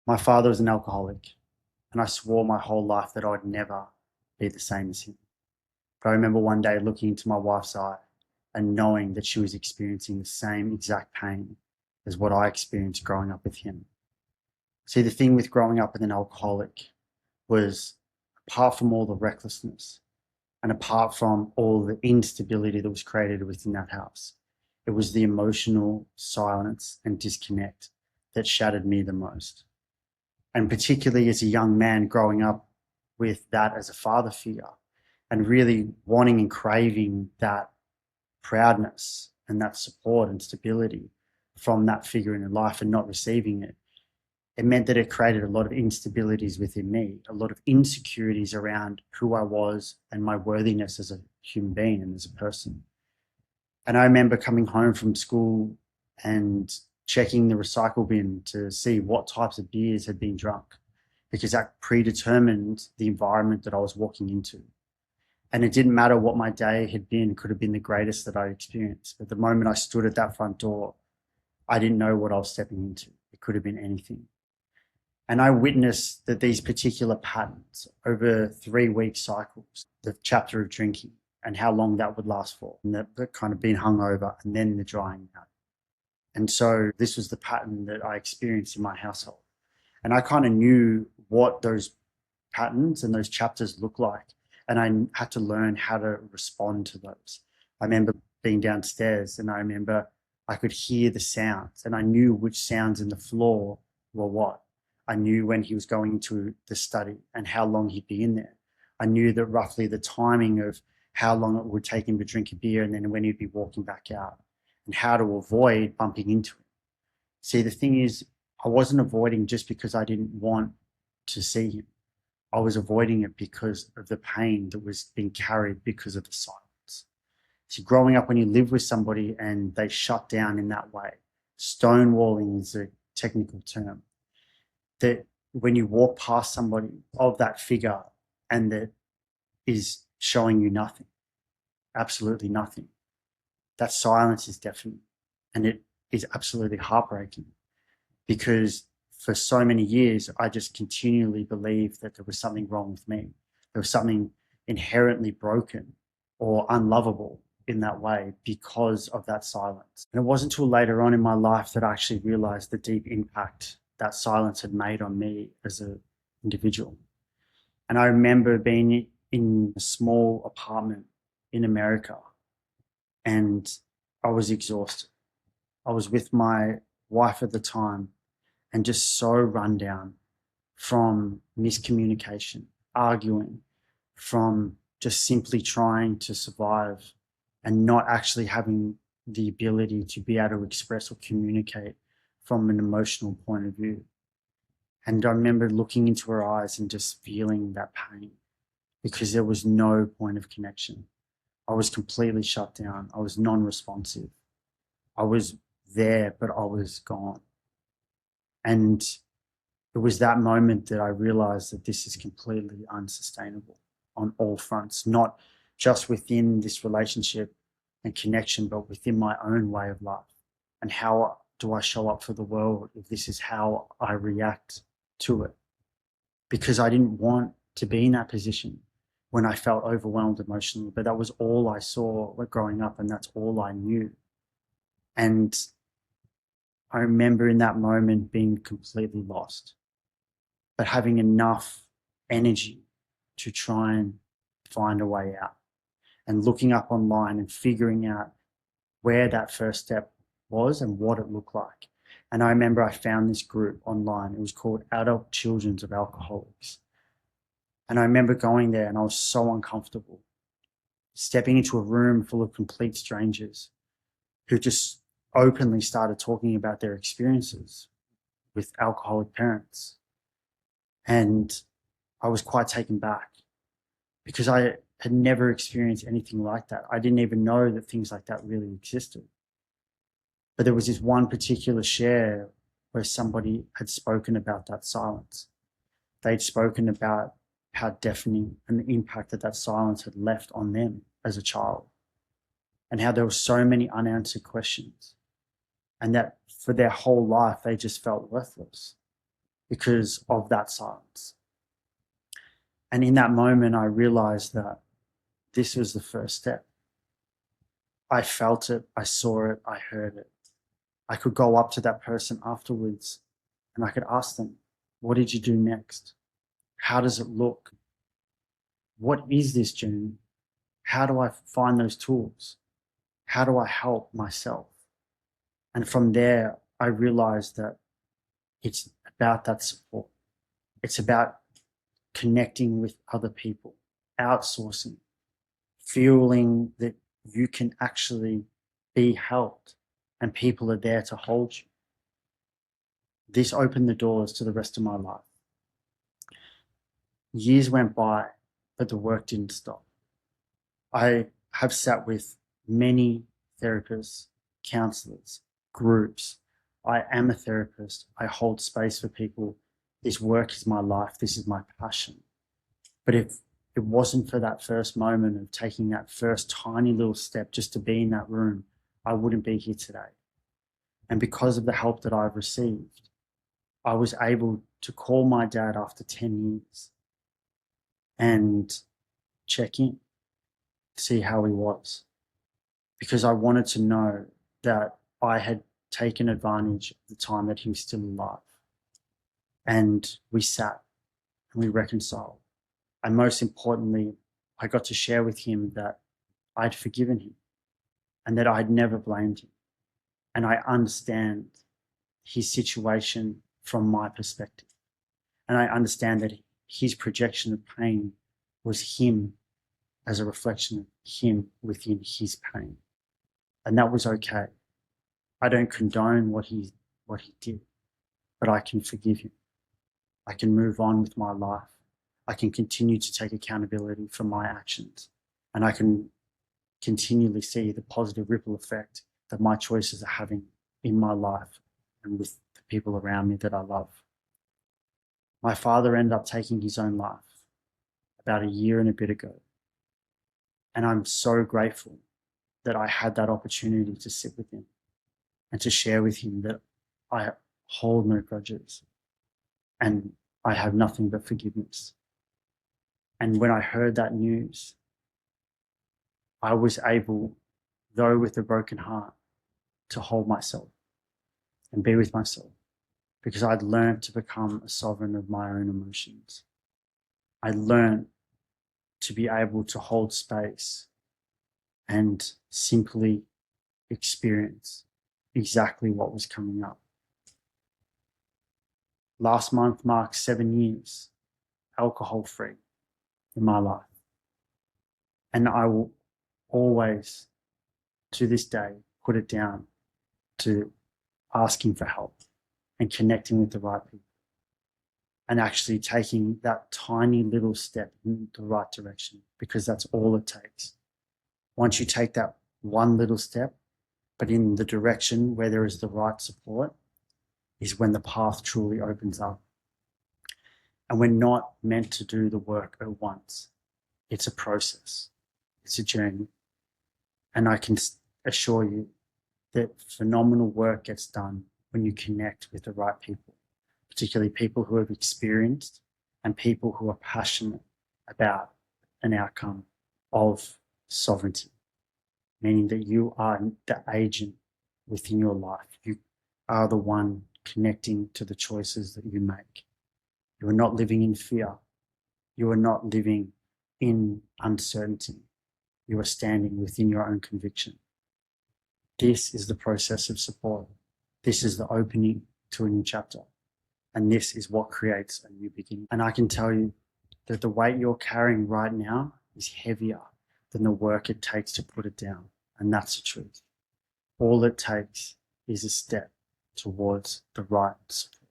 My father was an alcoholic, and I swore my whole life that I would never be the same as him. But I remember one day looking into my wife's eye and knowing that she was experiencing the same exact pain as what I experienced growing up with him. See, the thing with growing up with an alcoholic was, apart from all the recklessness and apart from all the instability that was created within that house, it was the emotional silence and disconnect that shattered me the most. And particularly as a young man growing up with that as a father figure and really wanting and craving that proudness and that support and stability from that figure in life and not receiving it, it meant that it created a lot of instabilities within me, a lot of insecurities around who I was and my worthiness as a human being and as a person. And I remember coming home from school and checking the recycle bin to see what types of beers had been drunk, because that predetermined the environment that I was walking into. And it didn't matter what my day had been, it could have been the greatest that I experienced. But the moment I stood at that front door, I didn't know what I was stepping into. It could have been anything. And I witnessed that these particular patterns over 3 week cycles, the chapter of drinking and how long that would last for, and that kind of being hungover and then the drying out. And so this was the pattern that I experienced in my household. And I kind of knew what those patterns and those chapters look like. And I had to learn how to respond to those. I remember being downstairs and I remember I could hear the sounds and I knew which sounds in the floor were what. I knew when he was going into the study and how long he'd be in there. I knew that roughly the timing of how long it would take him to drink a beer and then when he'd be walking back out and how to avoid bumping into him. See, the thing is, I wasn't avoiding just because I didn't want to see him. I was avoiding it because of the pain that was being carried because of the silence. So growing up when you live with somebody and they shut down in that way, stonewalling is a technical term, that when you walk past somebody of that figure and that is showing you nothing, absolutely nothing, that silence is deafening and it is absolutely heartbreaking because for so many years, I just continually believed that there was something wrong with me. There was something inherently broken or unlovable in that way because of that silence. And it wasn't until later on in my life that I actually realized the deep impact that silence had made on me as an individual. And I remember being in a small apartment in America and I was exhausted. I was with my wife at the time and just so run down from miscommunication, arguing, from just simply trying to survive and not actually having the ability to be able to express or communicate from an emotional point of view. And I remember looking into her eyes and just feeling that pain because there was no point of connection. I was completely shut down. I was non-responsive. I was there, but I was gone. And it was that moment that I realized that this is completely unsustainable on all fronts, not just within this relationship and connection, but within my own way of life. And how do I show up for the world if this is how I react to it? Because I didn't want to be in that position when I felt overwhelmed emotionally, but that was all I saw growing up and that's all I knew. And I remember in that moment being completely lost, but having enough energy to try and find a way out and looking up online and figuring out where that first step was and what it looked like. And I remember I found this group online. It was called Adult Children of Alcoholics. And I remember going there and I was so uncomfortable, stepping into a room full of complete strangers who just openly started talking about their experiences with alcoholic parents. And I was quite taken back because I had never experienced anything like that. I didn't even know that things like that really existed. But there was this one particular share where somebody had spoken about that silence. They'd spoken about how deafening and the impact that that silence had left on them as a child, and how there were so many unanswered questions, and that for their whole life they just felt worthless. because of that silence. And in that moment, I realized that this was the first step. I felt it, I saw it, I heard it. I could go up to that person afterwards and I could ask them, what did you do next? How does it look? What is this journey? How do I find those tools? How do I help myself? And from there, I realized that it's about that support. It's about connecting with other people, outsourcing, feeling that you can actually be helped and people are there to hold you. This opened the doors to the rest of my life. Years went by, but the work didn't stop. I have sat with many therapists, counselors, groups. I am a therapist. I hold space for people. This work is my life. This is my passion. But if it wasn't for that first moment of taking that first tiny little step just to be in that room, I wouldn't be here today. And because of the help that I've received, I was able to call my dad after 10 years and check in, see how he was, because I wanted to know that I had taken advantage of the time that he was still alive. And we sat and we reconciled. And most importantly, I got to share with him that I'd forgiven him and that I'd never blamed him. And I understand his situation from my perspective. And I understand that his projection of pain was him as a reflection of him within his pain. And that was okay. I don't condone what he did, but I can forgive him. I can move on with my life. I can continue to take accountability for my actions. And I can continually see the positive ripple effect that my choices are having in my life and with the people around me that I love. My father ended up taking his own life about a year and a bit ago. And I'm so grateful that I had that opportunity to sit with him and to share with him that I hold no grudges and I have nothing but forgiveness. And when I heard that news, I was able, though with a broken heart, to hold myself and be with myself because I'd learned to become a sovereign of my own emotions. I learned to be able to hold space and simply experience exactly what was coming up. Last month marked 7 years alcohol-free in my life. And I will always, to this day, put it down to asking for help and connecting with the right people and actually taking that tiny little step in the right direction, because that's all it takes. Once you take that one little step, but in the direction where there is the right support, is when the path truly opens up. And we're not meant to do the work at once. It's a process. It's a journey. And I can assure you that phenomenal work gets done when you connect with the right people, particularly people who have experienced and people who are passionate about an outcome of sovereignty, meaning that you are the agent within your life. You are the one connecting to the choices that you make. You are not living in fear. You are not living in uncertainty. You are standing within your own conviction. This is the process of support. This is the opening to a new chapter. And this is what creates a new beginning. And I can tell you that the weight you're carrying right now is heavier than the work it takes to put it down. And that's the truth. All it takes is a step towards the right support.